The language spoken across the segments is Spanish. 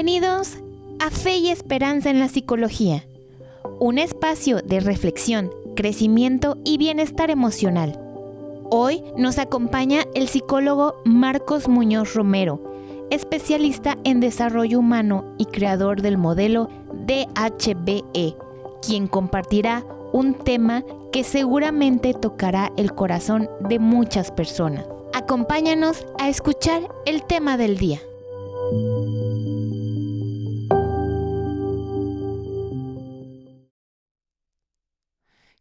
Bienvenidos a Fe y Esperanza en la Psicología, un espacio de reflexión, crecimiento y bienestar emocional. Hoy nos acompaña el psicólogo Marcos Muñoz Romero, especialista en desarrollo humano y creador del modelo DHBE, quien compartirá un tema que seguramente tocará el corazón de muchas personas. Acompáñanos a escuchar el tema del día.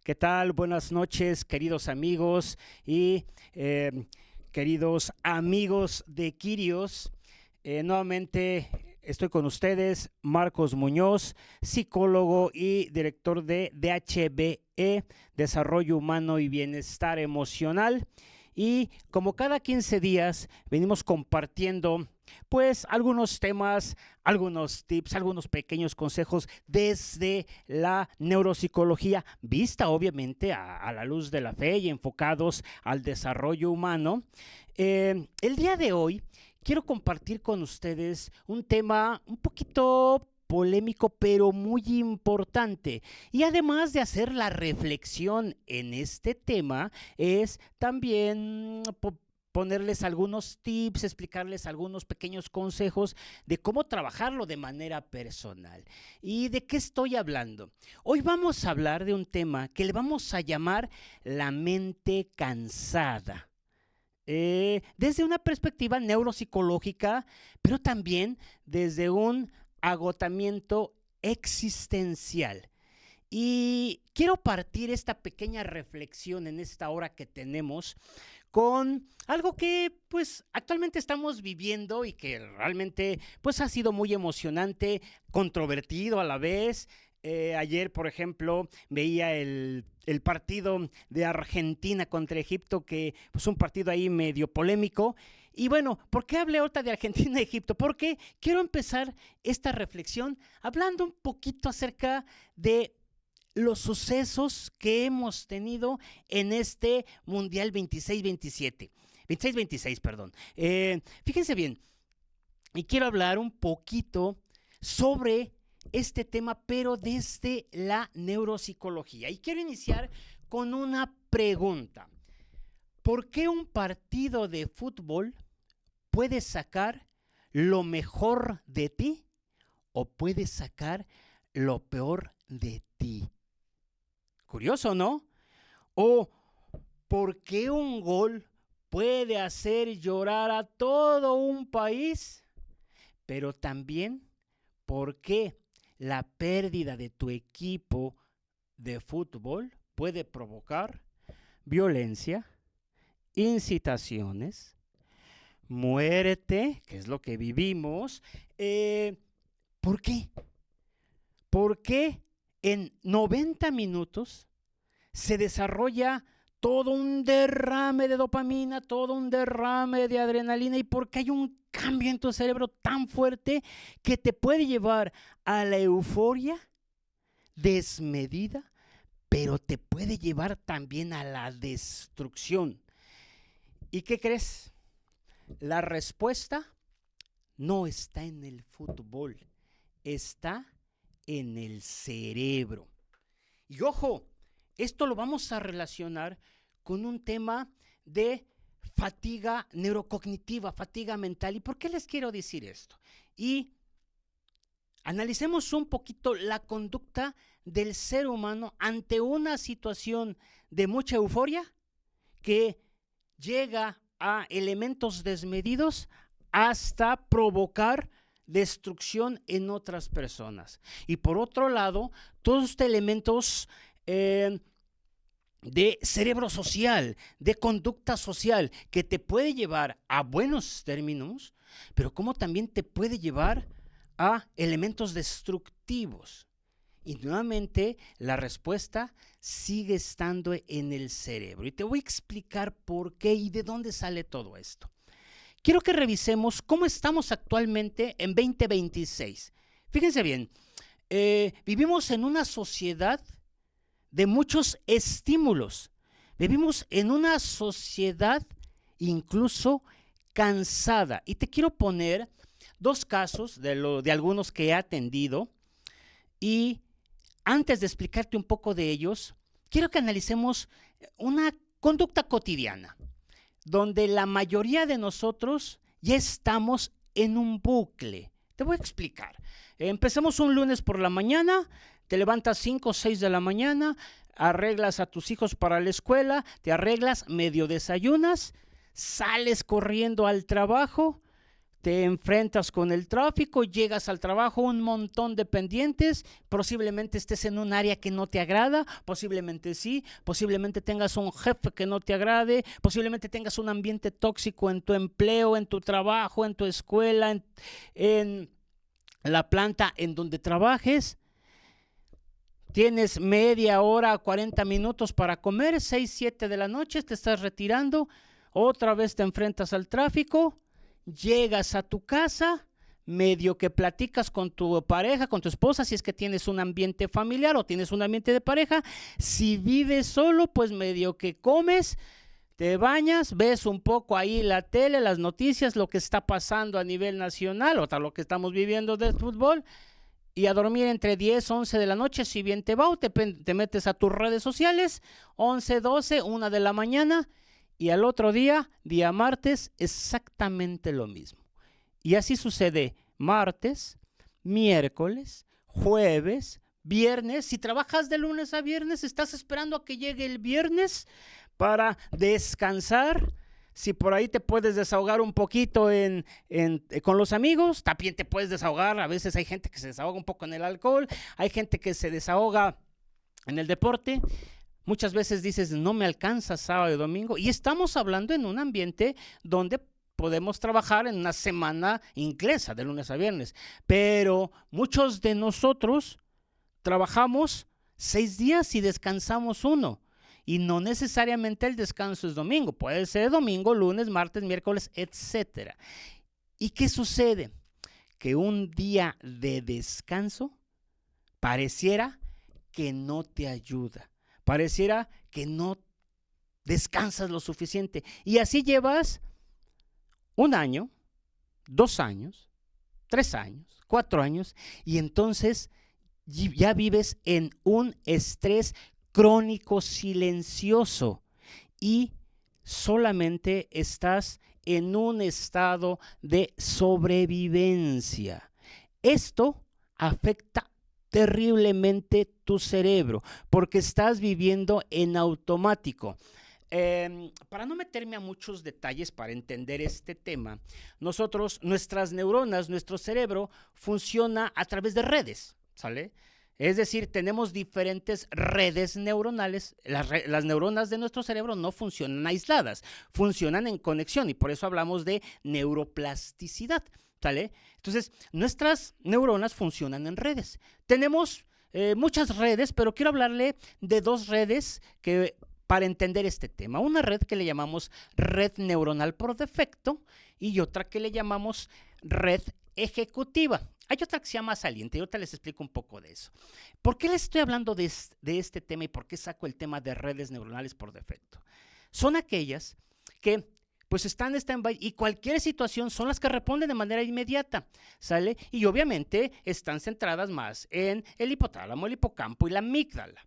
¿Qué tal? Buenas noches, queridos amigos y queridos amigos de Quirios. Nuevamente estoy con ustedes, Marcos Muñoz, psicólogo y director de DHBE, Desarrollo Humano y Bienestar Emocional. Y como cada 15 días venimos compartiendo pues algunos temas, algunos tips, algunos pequeños consejos desde la neuropsicología, vista obviamente a la luz de la fe y enfocados al desarrollo humano. El día de hoy quiero compartir con ustedes un tema un poquito polémico, pero muy importante. Y además de hacer la reflexión en este tema, es también ponerles algunos tips, explicarles algunos pequeños consejos de cómo trabajarlo de manera personal. ¿Y de qué estoy hablando? Hoy vamos a hablar de un tema que le vamos a llamar la mente cansada. Desde una perspectiva neuropsicológica, pero también desde un agotamiento existencial. Y quiero partir esta pequeña reflexión en esta hora que tenemos con algo que pues actualmente estamos viviendo y que realmente pues ha sido muy emocionante, controvertido a la vez. Ayer, por ejemplo, veía el partido de Argentina contra Egipto, que pues un partido ahí medio polémico. Y bueno, ¿por qué hablé ahorita de Argentina y Egipto? Porque quiero empezar esta reflexión hablando un poquito acerca de los sucesos que hemos tenido en este Mundial 26-26, perdón. Fíjense bien, y quiero hablar un poquito sobre este tema, pero desde la neuropsicología. Y quiero iniciar con una pregunta. ¿Por qué un partido de fútbol puede sacar lo mejor de ti o puede sacar lo peor de ti? Curioso, ¿no? ¿O por qué un gol puede hacer llorar a todo un país? Pero también, ¿por qué la pérdida de tu equipo de fútbol puede provocar violencia, incitaciones, muerte, que es lo que vivimos? ¿Por qué? ¿Por qué en 90 minutos se desarrolla todo un derrame de dopamina, todo un derrame de adrenalina? ¿Y por qué hay un cambio en tu cerebro tan fuerte que te puede llevar a la euforia desmedida, pero te puede llevar también a la destrucción? ¿Y qué crees? La respuesta no está en el fútbol, está en el cerebro. Y ojo, esto lo vamos a relacionar con un tema de fatiga neurocognitiva, fatiga mental. ¿Y por qué les quiero decir esto? Y analicemos un poquito la conducta del ser humano ante una situación de mucha euforia que llega a elementos desmedidos hasta provocar destrucción en otras personas. Y por otro lado, todos estos elementos de cerebro social, de conducta social, que te puede llevar a buenos términos, pero como también te puede llevar a elementos destructivos. Y nuevamente la respuesta sigue estando en el cerebro. Y te voy a explicar por qué y de dónde sale todo esto. Quiero que revisemos cómo estamos actualmente en 2026. Fíjense bien, vivimos en una sociedad de muchos estímulos. Vivimos en una sociedad incluso cansada. Y te quiero poner dos casos de algunos que he atendido y antes de explicarte un poco de ellos, quiero que analicemos una conducta cotidiana donde la mayoría de nosotros ya estamos en un bucle. Te voy a explicar. Empecemos un lunes por la mañana, te levantas 5 o 6 de la mañana, arreglas a tus hijos para la escuela, te arreglas, medio desayunas, sales corriendo al trabajo, te enfrentas con el tráfico, llegas al trabajo, un montón de pendientes, posiblemente estés en un área que no te agrada, posiblemente sí, posiblemente tengas un jefe que no te agrade, posiblemente tengas un ambiente tóxico en tu empleo, en tu trabajo, en tu escuela, en la planta en donde trabajes. Tienes media hora, 40 minutos para comer, 6, 7 de la noche, te estás retirando, otra vez te enfrentas al tráfico, llegas a tu casa, medio que platicas con tu pareja, con tu esposa, si es que tienes un ambiente familiar o tienes un ambiente de pareja. Si vives solo, pues medio que comes, te bañas, ves un poco ahí la tele, las noticias, lo que está pasando a nivel nacional, o tal lo que estamos viviendo del fútbol, y a dormir entre 10, 11 de la noche, si bien te va, o te metes a tus redes sociales, 11, 12, 1 de la mañana, y al otro día, día martes, exactamente lo mismo. Y así sucede martes, miércoles, jueves, viernes. Si trabajas de lunes a viernes, estás esperando a que llegue el viernes para descansar. Si por ahí te puedes desahogar un poquito con los amigos, también te puedes desahogar. A veces hay gente que se desahoga un poco en el alcohol, hay gente que se desahoga en el deporte. Muchas veces dices, no me alcanza sábado y domingo. Y estamos hablando en un ambiente donde podemos trabajar en una semana inglesa, de lunes a viernes. Pero muchos de nosotros trabajamos 6 días y descansamos 1. Y no necesariamente el descanso es domingo. Puede ser domingo, lunes, martes, miércoles, etc. ¿Y qué sucede? Que un día de descanso pareciera que no te ayuda. Pareciera que no descansas lo suficiente. Y así llevas 1 año, 2 años, 3 años, 4 años, y entonces ya vives en un estrés crónico silencioso y solamente estás en un estado de sobrevivencia. Esto afecta terriblemente tu cerebro porque estás viviendo en automático. Para no meterme a muchos detalles para entender este tema, nuestras neuronas, nuestro cerebro funciona a través de redes, ¿sale? Es decir, tenemos diferentes redes neuronales. Las neuronas de nuestro cerebro no funcionan aisladas, funcionan en conexión y por eso hablamos de neuroplasticidad, ¿sale? Entonces, nuestras neuronas funcionan en redes. Tenemos muchas redes, pero quiero hablarle de 2 redes para entender este tema. Una red que le llamamos red neuronal por defecto y otra que le llamamos red ejecutiva. Hay otra que se llama saliente y ahorita les explico un poco de eso. ¿Por qué les estoy hablando de este tema y por qué saco el tema de redes neuronales por defecto? Son aquellas que pues están en stand-by y cualquier situación son las que responden de manera inmediata, ¿sale? Y obviamente están centradas más en el hipotálamo, el hipocampo y la amígdala.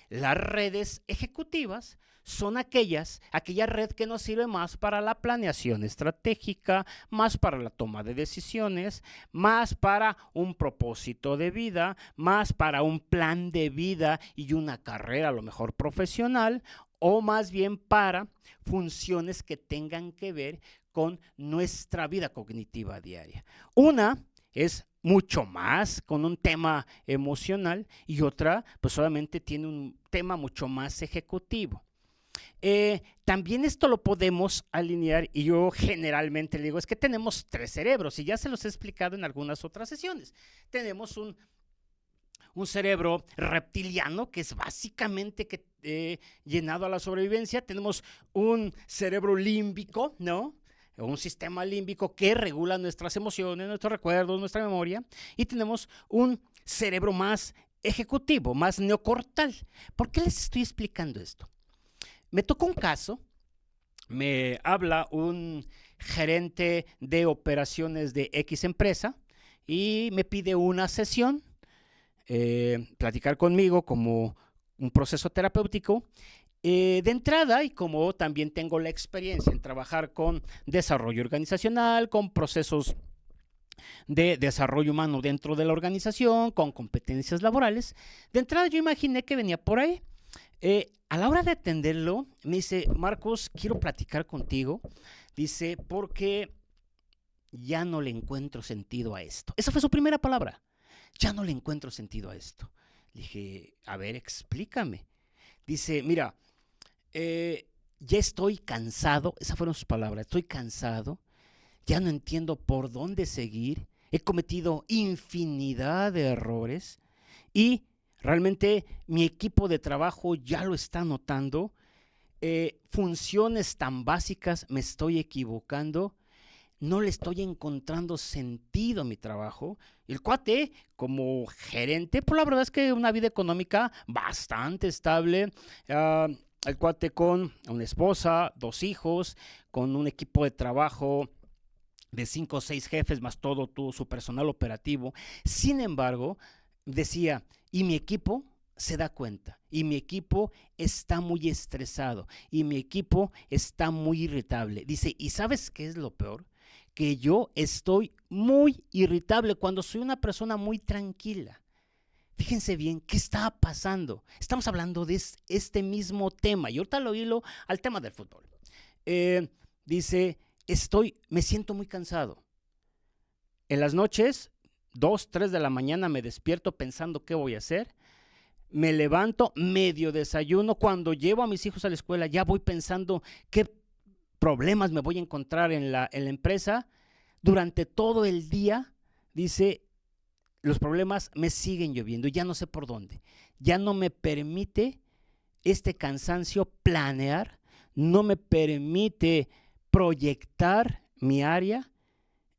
Las redes ejecutivas son aquella red que nos sirve más para la planeación estratégica, más para la toma de decisiones, más para un propósito de vida, más para un plan de vida y una carrera a lo mejor profesional, o más bien para funciones que tengan que ver con nuestra vida cognitiva diaria. Una es mucho más con un tema emocional y otra pues solamente tiene un tema mucho más ejecutivo. También esto lo podemos alinear y yo generalmente le digo es que tenemos 3 cerebros y ya se los he explicado en algunas otras sesiones. Tenemos un cerebro reptiliano que es básicamente llenado a la sobrevivencia. Tenemos un cerebro límbico, ¿no? Un sistema límbico que regula nuestras emociones, nuestros recuerdos, nuestra memoria. Y tenemos un cerebro más ejecutivo, más neocortal. ¿Por qué les estoy explicando esto? Me tocó un caso me habla un gerente de operaciones de X empresa y me pide una sesión, platicar conmigo como un proceso terapéutico. De entrada, y como también tengo la experiencia en trabajar con desarrollo organizacional, con procesos de desarrollo humano dentro de la organización, con competencias laborales, de entrada yo imaginé que venía por ahí. A la hora de atenderlo, me dice: Marcos, quiero platicar contigo. Dice, porque ya no le encuentro sentido a esto. Esa fue su primera palabra. Ya no le encuentro sentido a esto. Le dije, a ver, explícame. Dice, mira, ya estoy cansado. Esas fueron sus palabras. Estoy cansado. Ya no entiendo por dónde seguir. He cometido infinidad de errores y realmente mi equipo de trabajo ya lo está notando. Funciones tan básicas me estoy equivocando. No le estoy encontrando sentido a mi trabajo. El cuate, como gerente, pues la verdad es que una vida económica bastante estable. El cuate con una esposa, 2 hijos, con un equipo de trabajo de 5 o 6 jefes, más todo su personal operativo. Sin embargo, decía, y mi equipo se da cuenta, y mi equipo está muy estresado, y mi equipo está muy irritable. Dice, ¿y sabes qué es lo peor? Que yo estoy muy irritable cuando soy una persona muy tranquila. Fíjense bien, ¿qué está pasando? Estamos hablando de este mismo tema, y ahorita lo hilo al tema del fútbol. Dice, me siento muy cansado. En las noches, 2, 3 de la mañana me despierto pensando qué voy a hacer. Me levanto, medio desayuno. Cuando llevo a mis hijos a la escuela, ya voy pensando qué problemas me voy a encontrar en la empresa. Durante todo el día, dice, los problemas me siguen lloviendo y ya no sé por dónde. Ya no me permite este cansancio planear, no me permite proyectar mi área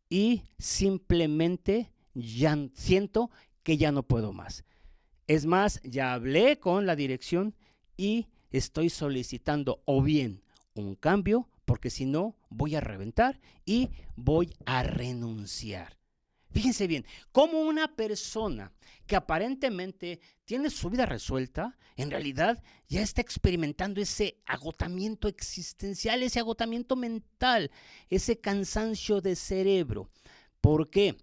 y simplemente ya siento que ya no puedo más. Es más, ya hablé con la dirección y estoy solicitando o bien un cambio, porque si no voy a reventar y voy a renunciar. Fíjense bien, cómo una persona que aparentemente tiene su vida resuelta, en realidad ya está experimentando ese agotamiento existencial, ese agotamiento mental, ese cansancio de cerebro. ¿Por qué?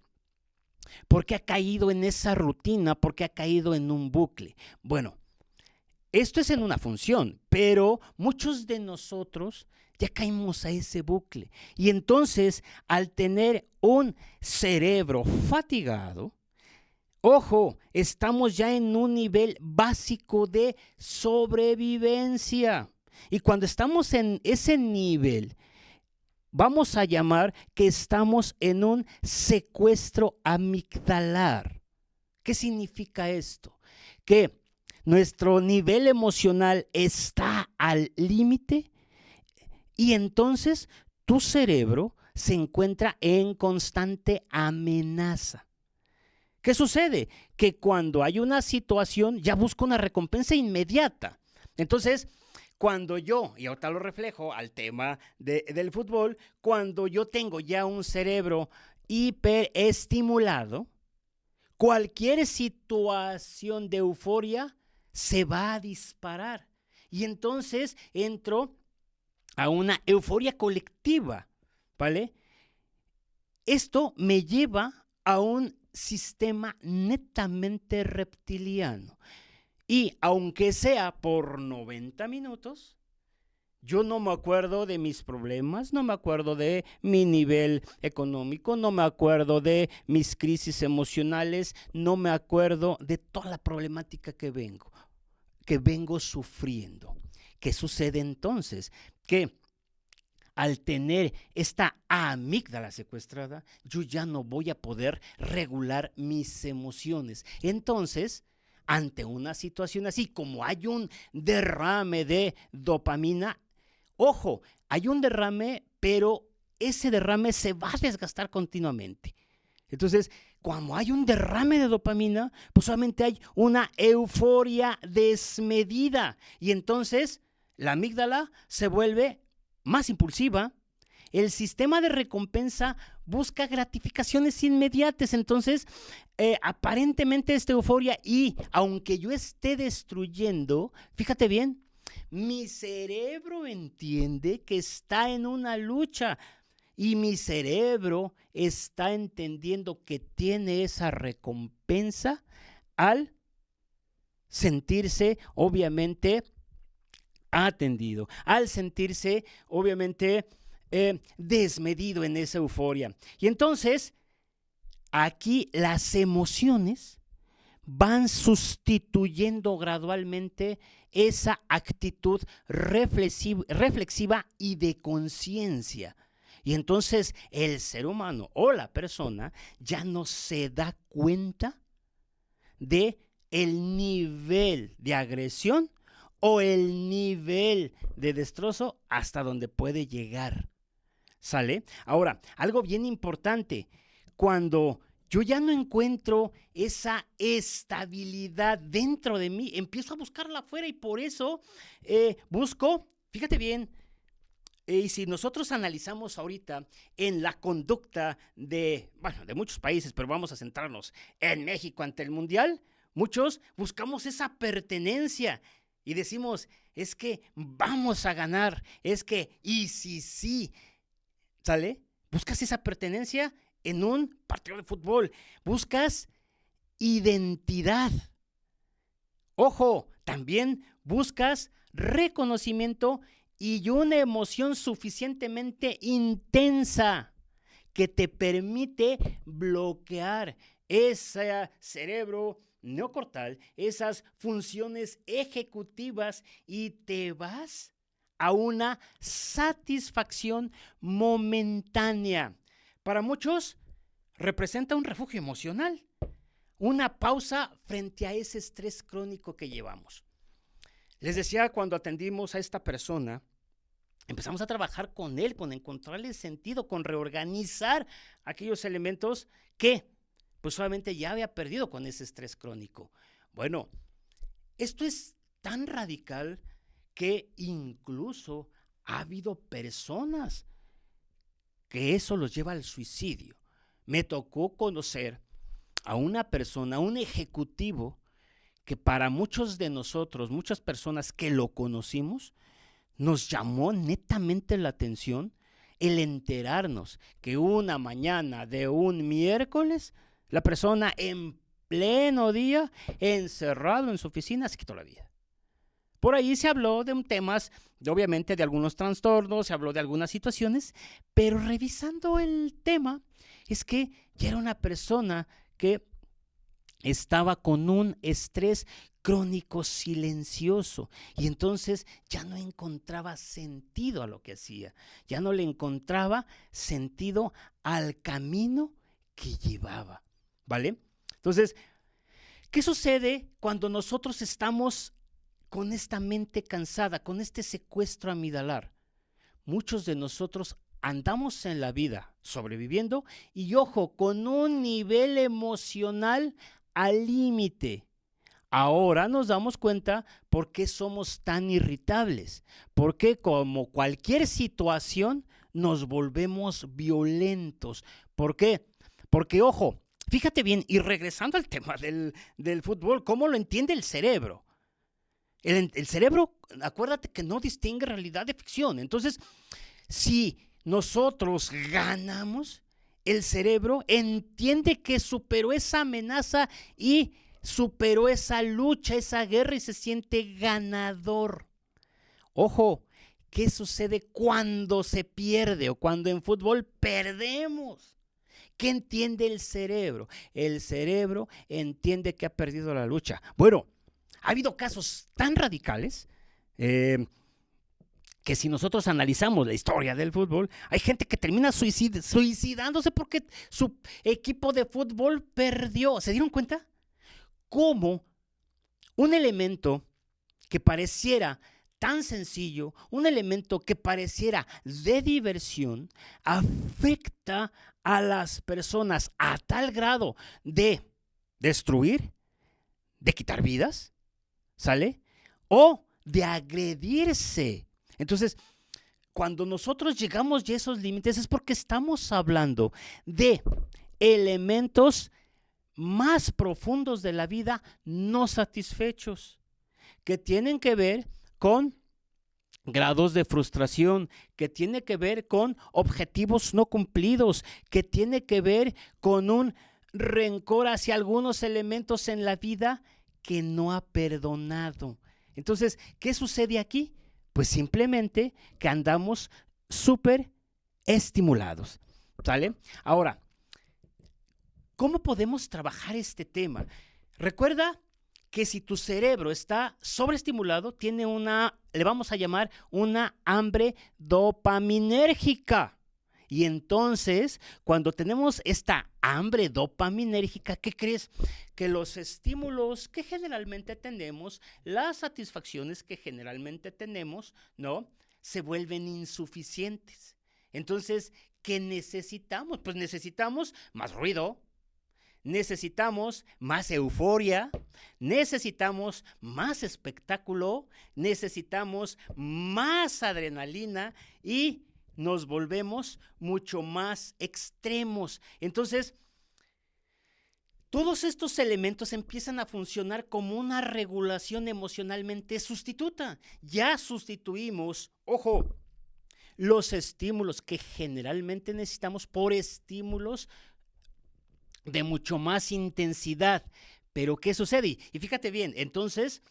Porque ha caído en esa rutina, porque ha caído en un bucle. Bueno, esto es en una función, pero muchos de nosotros ya caímos a ese bucle. Y entonces, al tener un cerebro fatigado, ojo, estamos ya en un nivel básico de sobrevivencia. Y cuando estamos en ese nivel, vamos a llamar que estamos en un secuestro amigdalar. ¿Qué significa esto? Que nuestro nivel emocional está al límite y entonces tu cerebro se encuentra en constante amenaza. ¿Qué sucede? Que cuando hay una situación ya busca una recompensa inmediata. Entonces, cuando yo, y ahorita lo reflejo al tema del fútbol, cuando yo tengo ya un cerebro hiperestimulado, cualquier situación de euforia se va a disparar. Y entonces entro a una euforia colectiva, ¿vale? Esto me lleva a un sistema netamente reptiliano. Y aunque sea por 90 minutos, yo no me acuerdo de mis problemas, no me acuerdo de mi nivel económico, no me acuerdo de mis crisis emocionales, no me acuerdo de toda la problemática que vengo sufriendo. ¿Qué sucede entonces? Que al tener esta amígdala secuestrada, yo ya no voy a poder regular mis emociones. Entonces, ante una situación así, como hay un derrame de dopamina, ojo, hay un derrame, pero ese derrame se va a desgastar continuamente. Entonces, cuando hay un derrame de dopamina, pues solamente hay una euforia desmedida. Y entonces, la amígdala se vuelve más impulsiva. El sistema de recompensa busca gratificaciones inmediatas. Entonces, aparentemente esta euforia, y aunque yo esté destruyendo, fíjate bien, mi cerebro entiende que está en una lucha y mi cerebro está entendiendo que tiene esa recompensa al sentirse, obviamente, atendido, al sentirse, obviamente, desmedido en esa euforia. Y entonces, aquí las emociones van sustituyendo gradualmente esa actitud reflexiva y de conciencia. Y entonces el ser humano o la persona ya no se da cuenta de el nivel de agresión o el nivel de destrozo hasta donde puede llegar. ¿Sale? Ahora, algo bien importante, cuando yo ya no encuentro esa estabilidad dentro de mí, empiezo a buscarla afuera y por eso busco, fíjate bien, y si nosotros analizamos ahorita en la conducta de muchos países, pero vamos a centrarnos en México ante el Mundial, muchos buscamos esa pertenencia y decimos, es que vamos a ganar, es que, y sí, ¿sale? Buscas esa pertenencia en un partido de fútbol, buscas identidad. Ojo, también buscas reconocimiento y una emoción suficientemente intensa que te permite bloquear ese cerebro neocortal, esas funciones ejecutivas y te vas a una satisfacción momentánea. Para muchos representa un refugio emocional, una pausa frente a ese estrés crónico que llevamos. Les decía, cuando atendimos a esta persona, empezamos a trabajar con él, con encontrarle sentido, con reorganizar aquellos elementos que pues solamente ya había perdido con ese estrés crónico. Bueno, esto es tan radical que incluso ha habido personas que eso los lleva al suicidio. Me tocó conocer a una persona, un ejecutivo, que para muchos de nosotros, muchas personas que lo conocimos, nos llamó netamente la atención el enterarnos que una mañana de un miércoles, la persona en pleno día, encerrado en su oficina, se quitó la vida. Por ahí se habló de temas, obviamente de algunos trastornos, se habló de algunas situaciones, pero revisando el tema, es que ya era una persona que estaba con un estrés crónico silencioso y entonces ya no encontraba sentido a lo que hacía, ya no le encontraba sentido al camino que llevaba, ¿vale? Entonces, ¿qué sucede cuando nosotros estamos con esta mente cansada, con este secuestro amidalar? Muchos de nosotros andamos en la vida sobreviviendo y, ojo, con un nivel emocional al límite. Ahora nos damos cuenta por qué somos tan irritables, porque como cualquier situación nos volvemos violentos. ¿Por qué? Porque, ojo, fíjate bien, y regresando al tema del fútbol, ¿cómo lo entiende el cerebro? El cerebro, acuérdate que no distingue realidad de ficción. Entonces, si nosotros ganamos, el cerebro entiende que superó esa amenaza y superó esa lucha, esa guerra y se siente ganador. Ojo, ¿qué sucede cuando se pierde o cuando en fútbol perdemos? ¿Qué entiende el cerebro? El cerebro entiende que ha perdido la lucha. Bueno, ha habido casos tan radicales que si nosotros analizamos la historia del fútbol, hay gente que termina suicidándose porque su equipo de fútbol perdió. ¿Se dieron cuenta? Cómo un elemento que pareciera tan sencillo, un elemento que pareciera de diversión, afecta a las personas a tal grado de destruir, de quitar vidas, ¿sale? O de agredirse. Entonces, cuando nosotros llegamos ya a esos límites es porque estamos hablando de elementos más profundos de la vida no satisfechos, que tienen que ver con grados de frustración, que tiene que ver con objetivos no cumplidos, que tiene que ver con un rencor hacia algunos elementos en la vida que no ha perdonado. Entonces, ¿qué sucede aquí? Pues simplemente que andamos súper estimulados, ¿sale? Ahora, ¿cómo podemos trabajar este tema? Recuerda que si tu cerebro está sobreestimulado, tiene le vamos a llamar una hambre dopaminérgica. Y entonces, cuando tenemos esta hambre dopaminérgica, ¿qué crees? Que los estímulos que generalmente tenemos, las satisfacciones que generalmente tenemos, ¿no? Se vuelven insuficientes. Entonces, ¿qué necesitamos? Pues necesitamos más ruido, necesitamos más euforia, necesitamos más espectáculo, necesitamos más adrenalina y nos volvemos mucho más extremos. Entonces, todos estos elementos empiezan a funcionar como una regulación emocionalmente sustituta. Ya sustituimos, ojo, los estímulos que generalmente necesitamos por estímulos de mucho más intensidad. Pero ¿qué sucede? Y fíjate bien, entonces,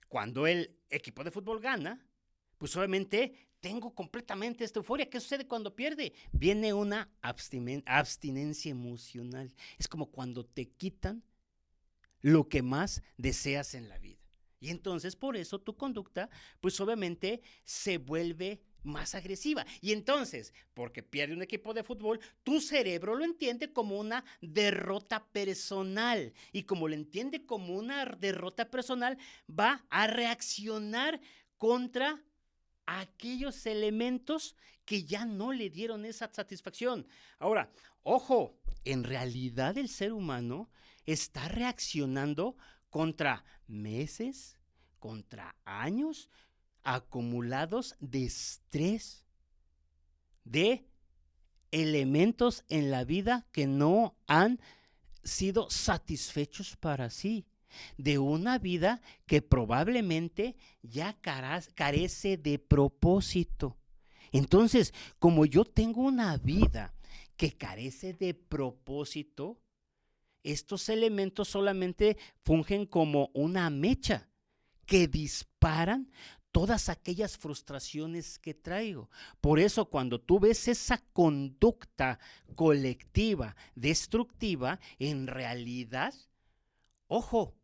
cuando el equipo de fútbol gana, pues obviamente tengo completamente esta euforia. ¿Qué sucede cuando pierde? Viene una abstinencia emocional. Es como cuando te quitan lo que más deseas en la vida. Y entonces, por eso tu conducta, pues obviamente se vuelve más agresiva. Y entonces, porque pierde un equipo de fútbol, tu cerebro lo entiende como una derrota personal. Y como lo entiende como una derrota personal, va a reaccionar contra aquellos elementos que ya no le dieron esa satisfacción. Ahora, ojo, en realidad el ser humano está reaccionando contra meses, contra años acumulados de estrés, de elementos en la vida que no han sido satisfechos para sí, de una vida que probablemente ya carece de propósito. Entonces, como yo tengo una vida que carece de propósito, estos elementos solamente fungen como una mecha que disparan todas aquellas frustraciones que traigo. Por eso, cuando tú ves esa conducta colectiva destructiva, en realidad, ojo,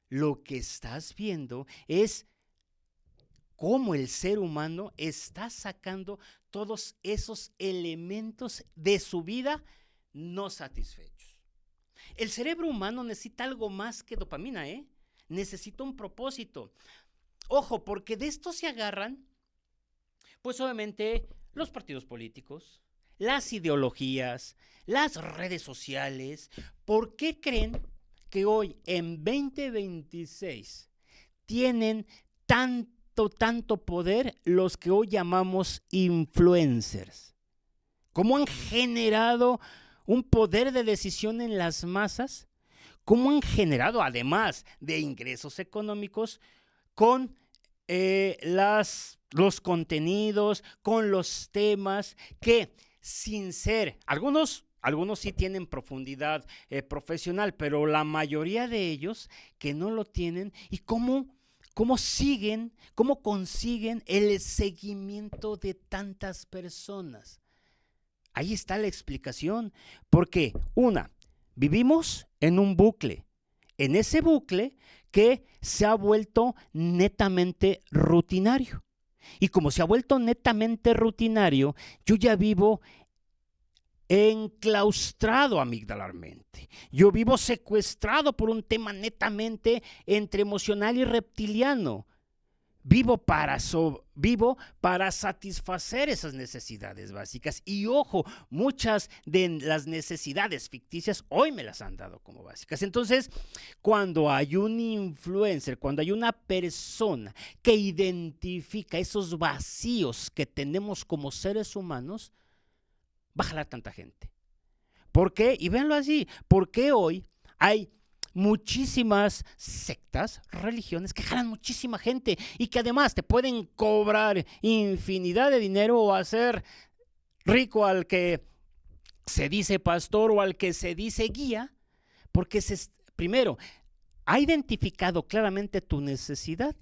lo que estás viendo es cómo el ser humano está sacando todos esos elementos de su vida no satisfechos. El cerebro humano necesita algo más que dopamina, necesita un propósito. Ojo, porque de esto se agarran, pues obviamente, los partidos políticos, las ideologías, las redes sociales. ¿Por qué creen que hoy, en 2026, tienen tanto poder los que hoy llamamos influencers? ¿Cómo han generado un poder de decisión en las masas? ¿Cómo han generado, además de ingresos económicos, con los contenidos, con los temas que sin ser, algunos sí tienen profundidad profesional, pero la mayoría de ellos que no lo tienen, y cómo consiguen el seguimiento de tantas personas? Ahí está la explicación, porque vivimos en un bucle, en ese bucle que se ha vuelto netamente rutinario. Y como se ha vuelto netamente rutinario, yo ya vivo enclaustrado amigdalarmente. Yo vivo secuestrado por un tema netamente entre emocional y reptiliano. vivo para satisfacer esas necesidades básicas. Y ojo, muchas de las necesidades ficticias hoy me las han dado como básicas. Entonces, cuando hay un influencer, cuando hay una persona que identifica esos vacíos que tenemos como seres humanos, va a jalar tanta gente. ¿Por qué? Y véanlo así, ¿por qué hoy hay muchísimas sectas, religiones que jalan muchísima gente y que además te pueden cobrar infinidad de dinero o hacer rico al que se dice pastor o al que se dice guía? Porque primero, ha identificado claramente tu necesidad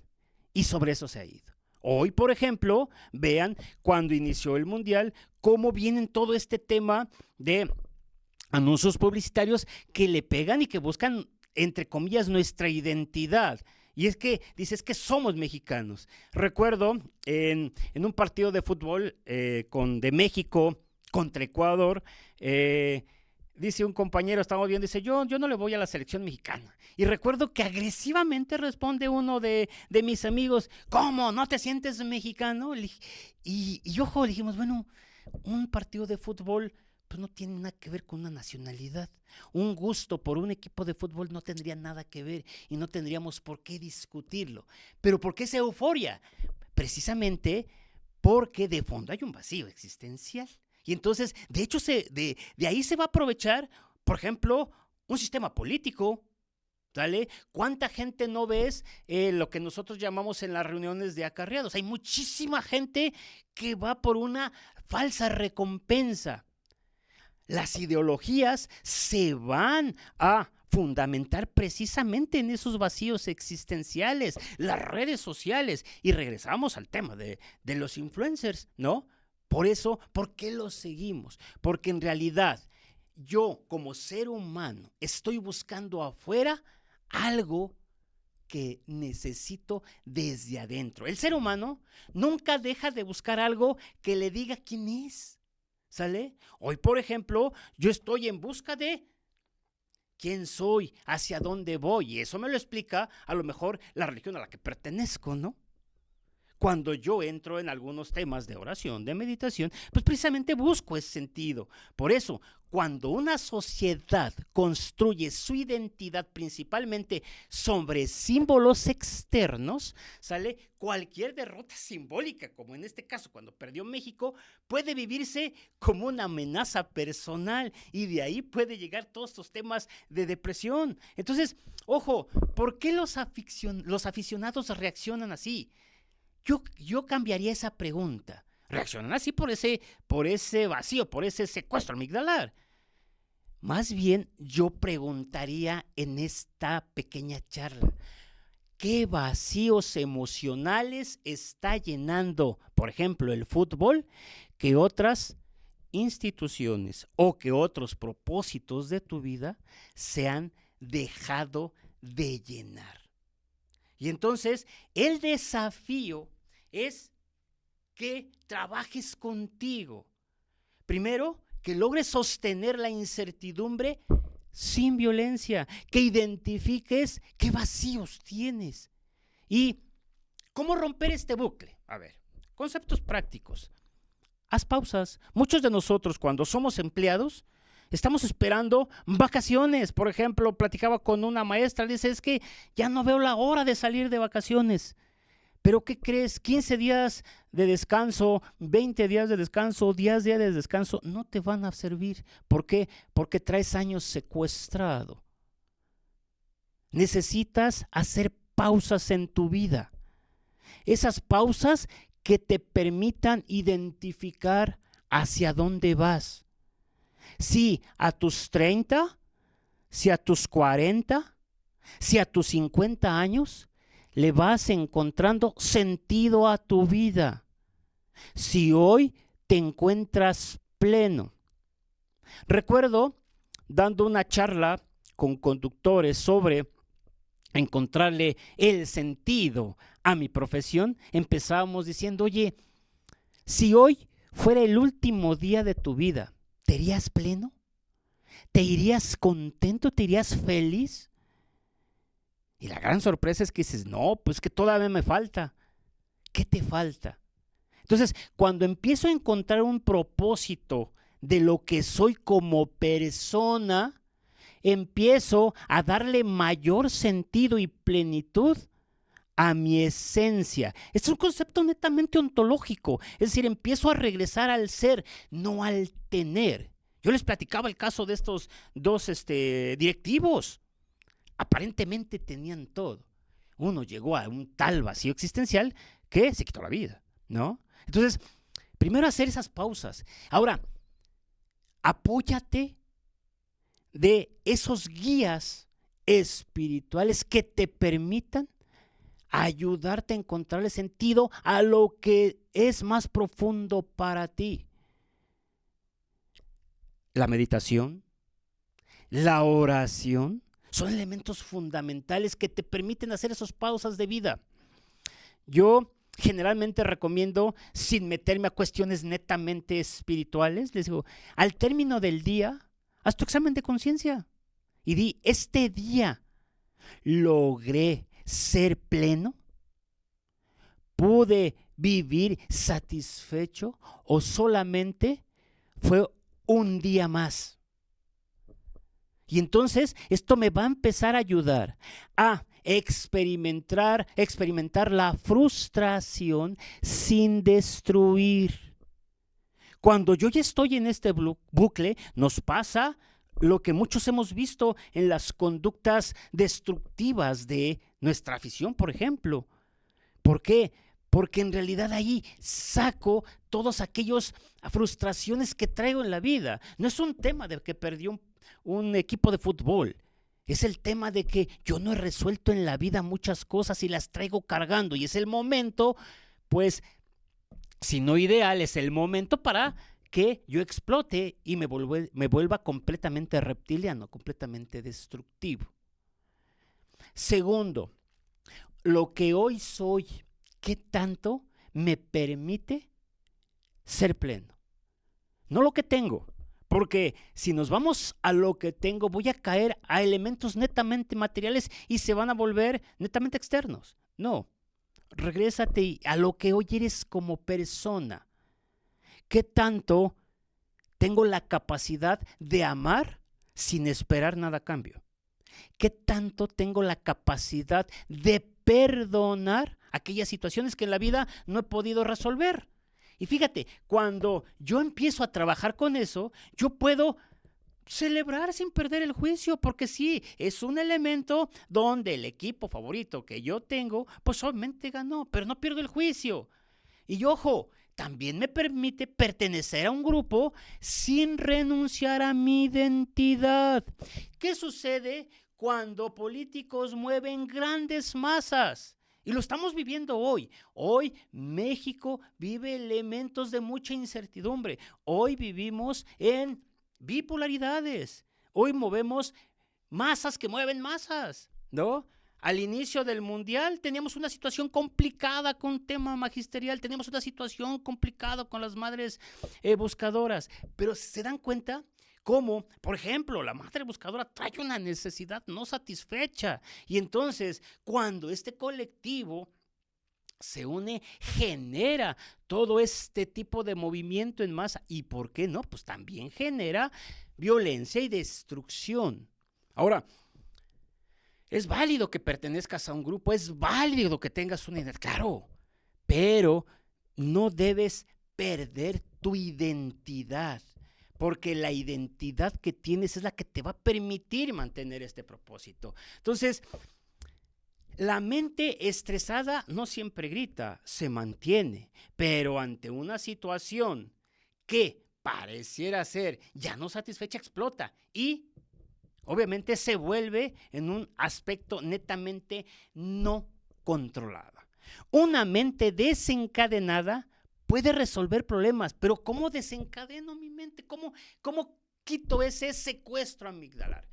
y sobre eso se ha ido. Hoy, por ejemplo, vean cuando inició el Mundial, cómo vienen todo este tema de anuncios publicitarios que le pegan y que buscan, entre comillas, nuestra identidad. Y es que, dice, es que somos mexicanos. Recuerdo en un partido de fútbol de México contra Ecuador, dice un compañero, estamos viendo, dice, yo no le voy a la selección mexicana. Y recuerdo que agresivamente responde uno de mis amigos, ¿cómo? ¿No te sientes mexicano? Y ojo, dijimos, bueno, un partido de fútbol pues no tiene nada que ver con una nacionalidad. Un gusto por un equipo de fútbol no tendría nada que ver y no tendríamos por qué discutirlo. ¿Pero por qué esa euforia? Precisamente porque de fondo hay un vacío existencial. Y entonces, de hecho, de ahí se va a aprovechar, por ejemplo, un sistema político. ¿Vale? ¿Cuánta gente no ves lo que nosotros llamamos en las reuniones de acarreados? Hay muchísima gente que va por una falsa recompensa. Las ideologías se van a fundamentar precisamente en esos vacíos existenciales, las redes sociales. Y regresamos al tema de los influencers, ¿no? Por eso, ¿por qué los seguimos? Porque en realidad yo como ser humano estoy buscando afuera algo que necesito desde adentro. El ser humano nunca deja de buscar algo que le diga quién es. ¿Sale? Hoy, por ejemplo, yo estoy en busca de quién soy, hacia dónde voy. Y eso me lo explica a lo mejor la religión a la que pertenezco, ¿no? Cuando yo entro en algunos temas de oración, de meditación, pues precisamente busco ese sentido. Por eso, cuando una sociedad construye su identidad principalmente sobre símbolos externos, ¿sale? Cualquier derrota simbólica, como en este caso cuando perdió México, puede vivirse como una amenaza personal y de ahí puede llegar todos estos temas de depresión. Entonces, ojo, ¿por qué los aficionados reaccionan así? Yo cambiaría esa pregunta. Reaccionan así por ese vacío, por ese secuestro amigdalar. Más bien, yo preguntaría en esta pequeña charla, ¿qué vacíos emocionales está llenando, por ejemplo, el fútbol, que otras instituciones o que otros propósitos de tu vida se han dejado de llenar? Y entonces, el desafío es que trabajes contigo. Primero, que logres sostener la incertidumbre sin violencia, que identifiques qué vacíos tienes. ¿Y cómo romper este bucle? A ver, conceptos prácticos. Haz pausas. Muchos de nosotros, cuando somos empleados, estamos esperando vacaciones. Por ejemplo, platicaba con una maestra, dice, es que ya no veo la hora de salir de vacaciones. Pero ¿qué crees? 15 días de descanso, 20 días de descanso, 10 días de descanso, no te van a servir. ¿Por qué? Porque traes años secuestrado. Necesitas hacer pausas en tu vida. Esas pausas que te permitan identificar hacia dónde vas. Si a tus 30, si a tus 40, si a tus 50 años, le vas encontrando sentido a tu vida. Si hoy te encuentras pleno. Recuerdo dando una charla con conductores sobre encontrarle el sentido a mi profesión, empezábamos diciendo, oye, si hoy fuera el último día de tu vida, ¿te irías pleno? ¿Te irías contento? ¿Te irías feliz? Y la gran sorpresa es que dices, no, pues que todavía me falta. ¿Qué te falta? Entonces, cuando empiezo a encontrar un propósito de lo que soy como persona, empiezo a darle mayor sentido y plenitud a mi esencia. Este es un concepto netamente ontológico, es decir, empiezo a regresar al ser, no al tener. Yo les platicaba el caso de estos dos directivos. Aparentemente tenían todo. Uno llegó a un tal vacío existencial que se quitó la vida, ¿no? Entonces, primero hacer esas pausas. Ahora, apóyate de esos guías espirituales que te permitan ayudarte a encontrarle sentido a lo que es más profundo para ti. La meditación, la oración, son elementos fundamentales que te permiten hacer esas pausas de vida. Yo generalmente recomiendo, sin meterme a cuestiones netamente espirituales, les digo, al término del día, haz tu examen de conciencia y di, este día logré ser pleno, pude vivir satisfecho o solamente fue un día más. Y entonces esto me va a empezar a ayudar a experimentar la frustración sin destruir. Cuando yo ya estoy en este bucle, nos pasa lo que muchos hemos visto en las conductas destructivas de nuestra afición, por ejemplo. ¿Por qué? Porque en realidad ahí saco todas aquellas frustraciones que traigo en la vida. No es un tema de que perdí un equipo de fútbol. Es el tema de que yo no he resuelto en la vida muchas cosas y las traigo cargando. Y es el momento, pues, si no ideal, es el momento para que yo explote y me vuelva completamente reptiliano, completamente destructivo. Segundo, lo que hoy soy, ¿qué tanto me permite ser pleno? No lo que tengo, porque si nos vamos a lo que tengo, voy a caer a elementos netamente materiales y se van a volver netamente externos. No, regrésate a lo que hoy eres como persona. ¿Qué tanto tengo la capacidad de amar sin esperar nada a cambio? ¿Qué tanto tengo la capacidad de perdonar aquellas situaciones que en la vida no he podido resolver? Y fíjate, cuando yo empiezo a trabajar con eso, yo puedo celebrar sin perder el juicio, porque sí, es un elemento donde el equipo favorito que yo tengo, pues obviamente ganó, pero no pierdo el juicio. Y ojo, también me permite pertenecer a un grupo sin renunciar a mi identidad. ¿Qué sucede cuando políticos mueven grandes masas? Y lo estamos viviendo hoy. Hoy México vive elementos de mucha incertidumbre. Hoy vivimos en bipolaridades. Hoy movemos masas que mueven masas, ¿no? Al inicio del mundial teníamos una situación complicada con tema magisterial, teníamos una situación complicada con las madres buscadoras, pero ¿se dan cuenta? Cómo, por ejemplo, la madre buscadora trae una necesidad no satisfecha y entonces cuando este colectivo se une, genera todo este tipo de movimiento en masa y ¿por qué no? Pues también genera violencia y destrucción. Ahora, es válido que pertenezcas a un grupo, es válido que tengas una identidad, claro, pero no debes perder tu identidad. Porque la identidad que tienes es la que te va a permitir mantener este propósito. Entonces, la mente estresada no siempre grita, se mantiene, pero ante una situación que pareciera ser ya no satisfecha, explota y obviamente se vuelve en un aspecto netamente no controlado. Una mente desencadenada puede resolver problemas, pero ¿cómo desencadeno mi mente? ¿Cómo quito ese secuestro amigdalar?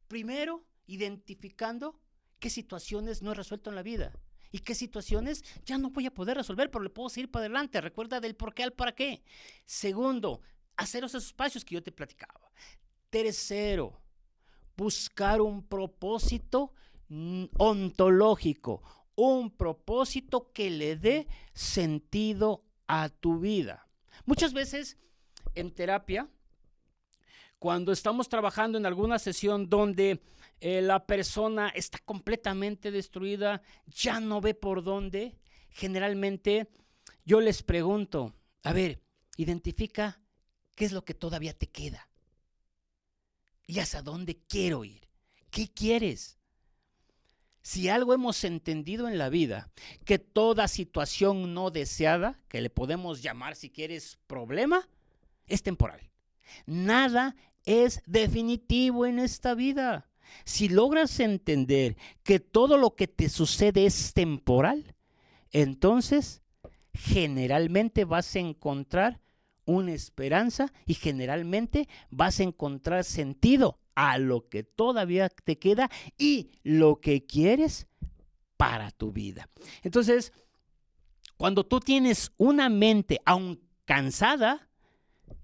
Primero, identificando qué situaciones no he resuelto en la vida y qué situaciones ya no voy a poder resolver, pero le puedo seguir para adelante. Recuerda del por qué al para qué. Segundo, hacer esos espacios que yo te platicaba. Tercero, buscar un propósito ontológico un propósito que le dé sentido a tu vida. Muchas veces en terapia, cuando estamos trabajando en alguna sesión donde la persona está completamente destruida, ya no ve por dónde, generalmente yo les pregunto, a ver, identifica qué es lo que todavía te queda y hacia dónde quiero ir. ¿Qué quieres? Si algo hemos entendido en la vida, que toda situación no deseada, que le podemos llamar si quieres problema, es temporal. Nada es definitivo en esta vida. Si logras entender que todo lo que te sucede es temporal, entonces generalmente vas a encontrar una esperanza y generalmente vas a encontrar sentido a lo que todavía te queda y lo que quieres para tu vida. Entonces, cuando tú tienes una mente aún cansada,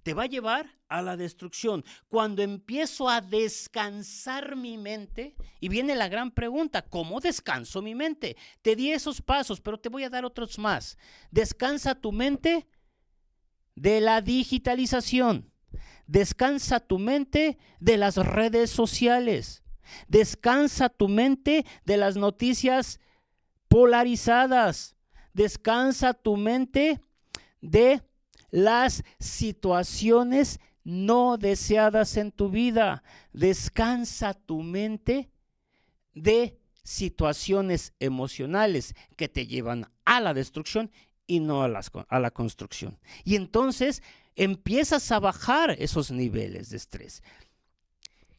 te va a llevar a la destrucción. Cuando empiezo a descansar mi mente, y viene la gran pregunta, ¿cómo descanso mi mente? Te di esos pasos, pero te voy a dar otros más. Descansa tu mente de la digitalización. Descansa tu mente de las redes sociales. Descansa tu mente de las noticias polarizadas. Descansa tu mente de las situaciones no deseadas en tu vida. Descansa tu mente de situaciones emocionales que te llevan a la destrucción y no a la construcción. Y entonces empiezas a bajar esos niveles de estrés.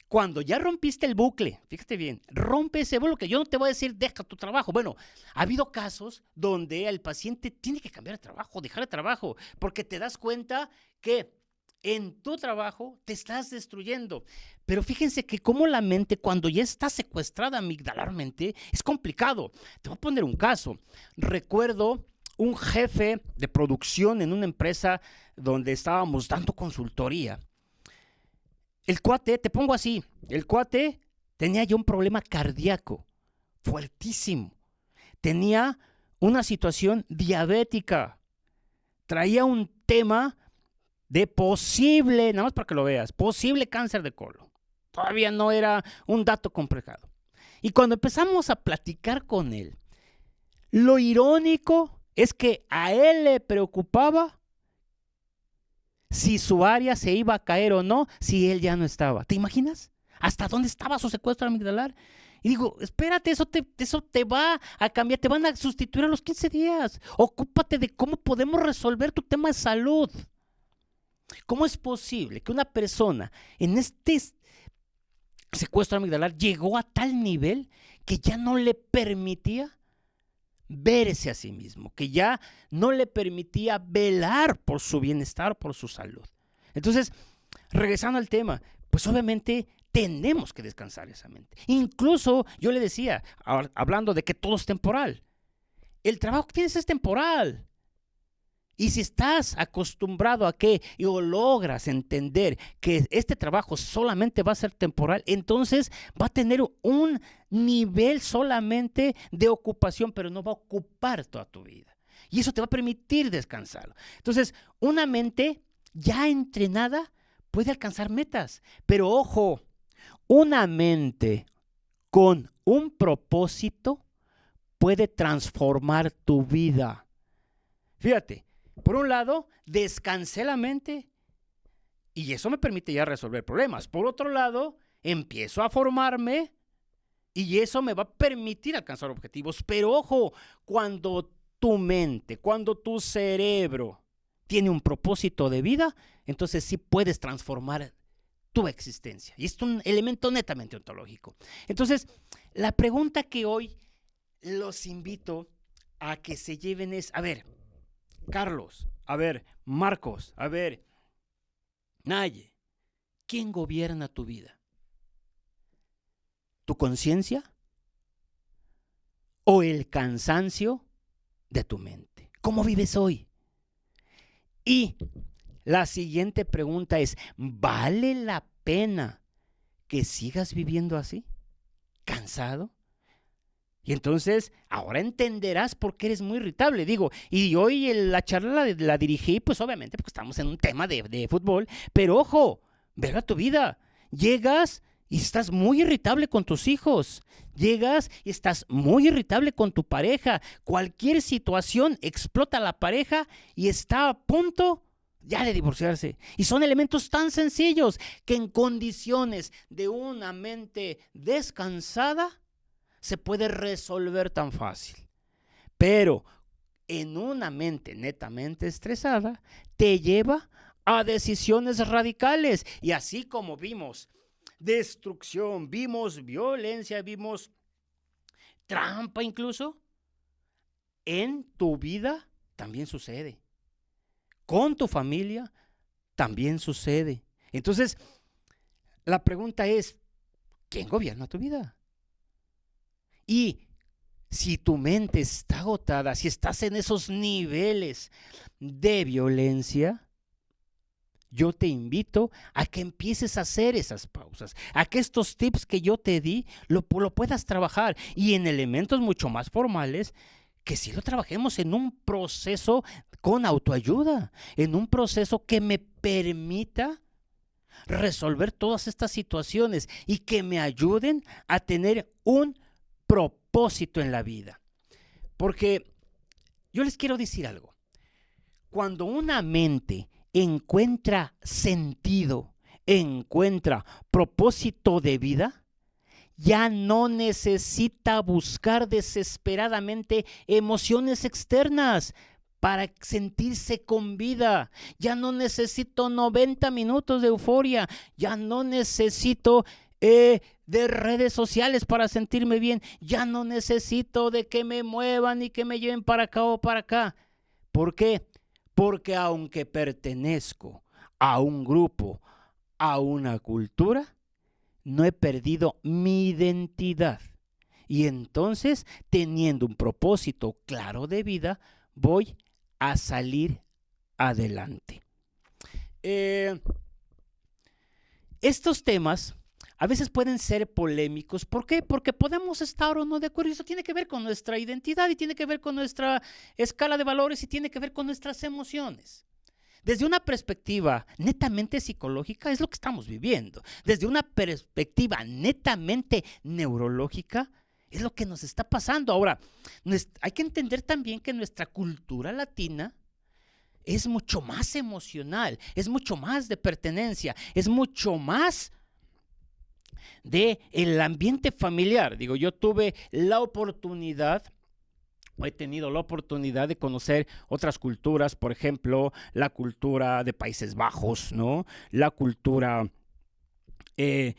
Cuando ya rompiste el bucle, fíjate bien, rompe ese bucle. Yo no te voy a decir, deja tu trabajo. Bueno, ha habido casos donde el paciente tiene que cambiar de trabajo, dejar de trabajo, porque te das cuenta que en tu trabajo te estás destruyendo. Pero fíjense que como la mente, cuando ya está secuestrada amigdalarmente, es complicado. Te voy a poner un caso. Recuerdo un jefe de producción en una empresa donde estábamos dando consultoría. El cuate, te pongo así, el cuate tenía ya un problema cardíaco fuertísimo. Tenía una situación diabética. Traía un tema de posible, nada más para que lo veas, posible cáncer de colon. Todavía no era un dato complicado. Y cuando empezamos a platicar con él, lo irónico es que a él le preocupaba si su área se iba a caer o no, si él ya no estaba. ¿Te imaginas? ¿Hasta dónde estaba su secuestro amigdalar? Y digo, espérate, eso te va a cambiar, te van a sustituir a los 15 días. Ocúpate de cómo podemos resolver tu tema de salud. ¿Cómo es posible que una persona en este secuestro amigdalar llegó a tal nivel que ya no le permitía verse a sí mismo, que ya no le permitía velar por su bienestar, por su salud? Entonces, regresando al tema, pues obviamente tenemos que descansar esa mente. Incluso yo le decía, hablando de que todo es temporal, el trabajo que tienes es temporal. Y si estás acostumbrado a que o logras entender que este trabajo solamente va a ser temporal, entonces va a tener un nivel solamente de ocupación, pero no va a ocupar toda tu vida. Y eso te va a permitir descansar. Entonces, una mente ya entrenada puede alcanzar metas. Pero ojo, una mente con un propósito puede transformar tu vida. Fíjate. Por un lado, descansé la mente y eso me permite ya resolver problemas. Por otro lado, empiezo a formarme y eso me va a permitir alcanzar objetivos. Pero ojo, cuando tu mente, cuando tu cerebro tiene un propósito de vida, entonces sí puedes transformar tu existencia. Y es un elemento netamente ontológico. Entonces, la pregunta que hoy los invito a que se lleven es, a ver, Carlos, a ver, Marcos, a ver, Naye, ¿quién gobierna tu vida? ¿Tu conciencia o el cansancio de tu mente? ¿Cómo vives hoy? Y la siguiente pregunta es, ¿vale la pena que sigas viviendo así? ¿Cansado? Y entonces, ahora entenderás por qué eres muy irritable. Digo, y hoy la charla la dirigí, pues obviamente, porque estamos en un tema de fútbol. Pero ojo, ve a tu vida. Llegas y estás muy irritable con tus hijos. Llegas y estás muy irritable con tu pareja. Cualquier situación explota la pareja y está a punto ya de divorciarse. Y son elementos tan sencillos que en condiciones de una mente descansada se puede resolver tan fácil. Pero en una mente netamente estresada te lleva a decisiones radicales. Y así como vimos destrucción, vimos violencia, vimos trampa incluso, en tu vida también sucede. Con tu familia también sucede. Entonces, la pregunta es, ¿quién gobierna tu vida? Y si tu mente está agotada, si estás en esos niveles de violencia, yo te invito a que empieces a hacer esas pausas, a que estos tips que yo te di lo puedas trabajar, y en elementos mucho más formales, que sí lo trabajemos en un proceso con autoayuda, en un proceso que me permita resolver todas estas situaciones y que me ayuden a tener un propósito en la vida. Porque yo les quiero decir algo. Cuando una mente encuentra sentido, encuentra propósito de vida, ya no necesita buscar desesperadamente emociones externas para sentirse con vida. Ya no necesito 90 minutos de euforia. Ya no necesito de redes sociales para sentirme bien. Ya no necesito de que me muevan y que me lleven para acá o para acá. ¿Por qué? Porque aunque pertenezco a un grupo, a una cultura, no he perdido mi identidad. Y entonces, teniendo un propósito claro de vida, voy a salir adelante. Estos temas a veces pueden ser polémicos. ¿Por qué? Porque podemos estar o no de acuerdo. Eso tiene que ver con nuestra identidad y tiene que ver con nuestra escala de valores y tiene que ver con nuestras emociones. Desde una perspectiva netamente psicológica es lo que estamos viviendo. Desde una perspectiva netamente neurológica es lo que nos está pasando. Ahora, hay que entender también que nuestra cultura latina es mucho más emocional, es mucho más de pertenencia, es mucho más de el ambiente familiar. Digo, yo tuve la oportunidad, he tenido la oportunidad de conocer otras culturas, por ejemplo, la cultura de Países Bajos, ¿no? La cultura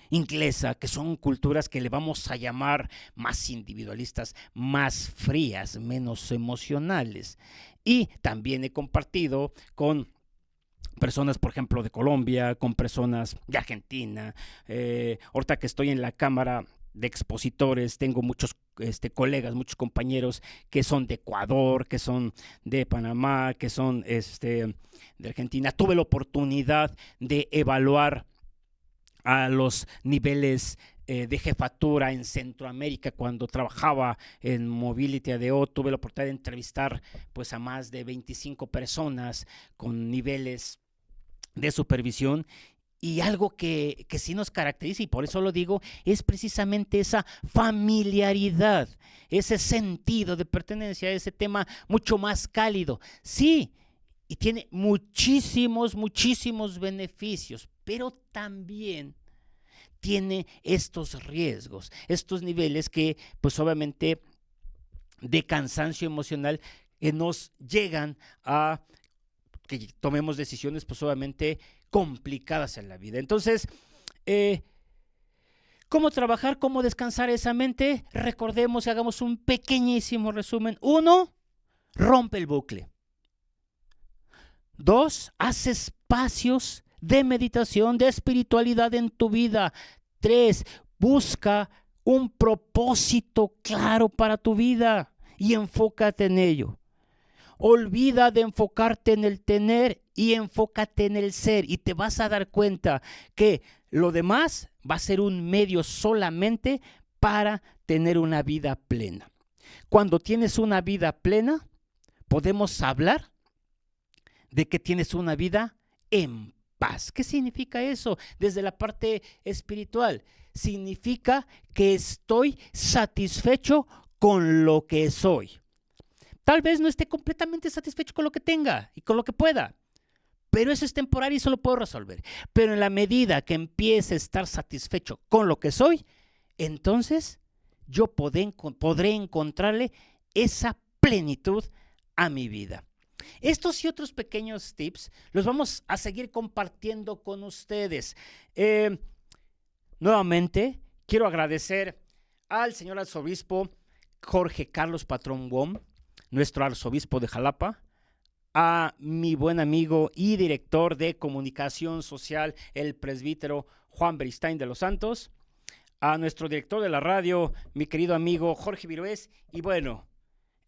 inglesa, que son culturas que le vamos a llamar más individualistas, más frías, menos emocionales. Y también he compartido con personas, por ejemplo, de Colombia, con personas de Argentina. Ahorita que estoy en la Cámara de Expositores, tengo muchos colegas, muchos compañeros que son de Ecuador, que son de Panamá, que son de Argentina. Tuve la oportunidad de evaluar a los niveles de jefatura en Centroamérica cuando trabajaba en Mobility ADO. Tuve la oportunidad de entrevistar pues a más de 25 personas con niveles de supervisión, y algo que sí nos caracteriza, y por eso lo digo, es precisamente esa familiaridad, ese sentido de pertenencia, ese tema mucho más cálido. Sí, y tiene muchísimos beneficios, pero también tiene estos riesgos, estos niveles que pues obviamente de cansancio emocional nos llegan a que tomemos decisiones pues obviamente complicadas en la vida. Entonces, ¿cómo trabajar? ¿Cómo descansar esa mente? Recordemos y hagamos un pequeñísimo resumen. 1, rompe el bucle. 2, haz espacios de meditación, de espiritualidad en tu vida. 3, busca un propósito claro para tu vida y enfócate en ello. Olvida de enfocarte en el tener y enfócate en el ser, y te vas a dar cuenta que lo demás va a ser un medio solamente para tener una vida plena. Cuando tienes una vida plena, podemos hablar de que tienes una vida en paz. ¿Qué significa eso? Desde la parte espiritual, significa que estoy satisfecho con lo que soy. Tal vez no esté completamente satisfecho con lo que tenga y con lo que pueda, pero eso es temporal y eso lo puedo resolver. Pero en la medida que empiece a estar satisfecho con lo que soy, entonces yo podré encontrarle esa plenitud a mi vida. Estos y otros pequeños tips los vamos a seguir compartiendo con ustedes. Nuevamente, quiero agradecer al señor arzobispo Jorge Carlos Patrón Wong, nuestro arzobispo de Jalapa, a mi buen amigo y director de comunicación social, el presbítero Juan Beristain de los Santos, a nuestro director de la radio, mi querido amigo Jorge Virués, y bueno,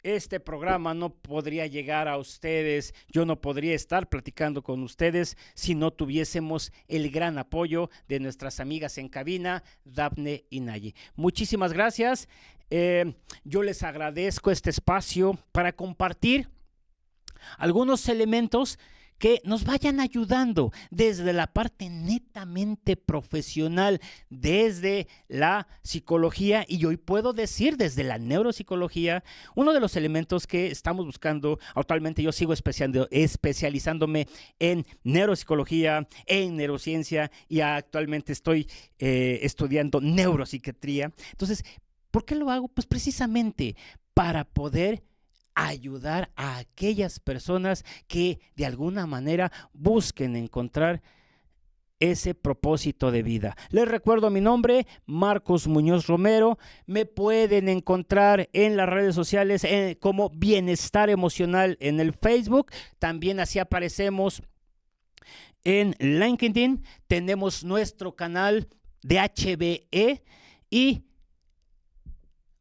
este programa no podría llegar a ustedes, yo no podría estar platicando con ustedes si no tuviésemos el gran apoyo de nuestras amigas en cabina, Dafne y Nayi. Muchísimas gracias. Yo les agradezco este espacio para compartir algunos elementos que nos vayan ayudando desde la parte netamente profesional, desde la psicología, y hoy puedo decir desde la neuropsicología. Uno de los elementos que estamos buscando actualmente, yo sigo especializándome en neuropsicología, en neurociencia, y actualmente estoy estudiando neuropsiquiatría. Entonces, ¿por qué lo hago? Pues precisamente para poder ayudar a aquellas personas que de alguna manera busquen encontrar ese propósito de vida. Les recuerdo mi nombre, Marcos Muñoz Romero. Me pueden encontrar en las redes sociales como Bienestar Emocional en el Facebook. También así aparecemos en LinkedIn. Tenemos nuestro canal de HBE y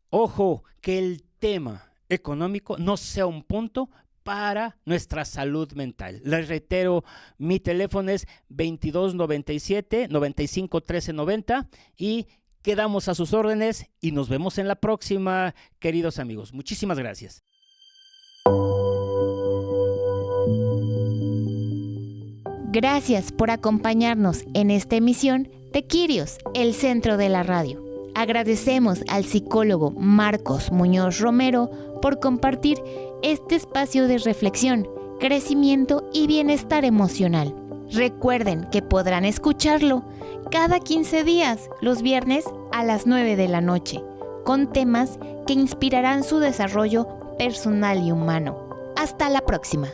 ojo que el tema económico no sea un punto para nuestra salud mental. Les reitero, mi teléfono es 2297 95 13 90 y quedamos a sus órdenes y nos vemos en la próxima, queridos amigos. Muchísimas gracias. Gracias por acompañarnos en esta emisión de Quirios, el centro de la radio. Agradecemos al psicólogo Marcos Muñoz Romero por compartir este espacio de reflexión, crecimiento y bienestar emocional. Recuerden que podrán escucharlo cada 15 días, los viernes a las 9 de la noche, con temas que inspirarán su desarrollo personal y humano. Hasta la próxima.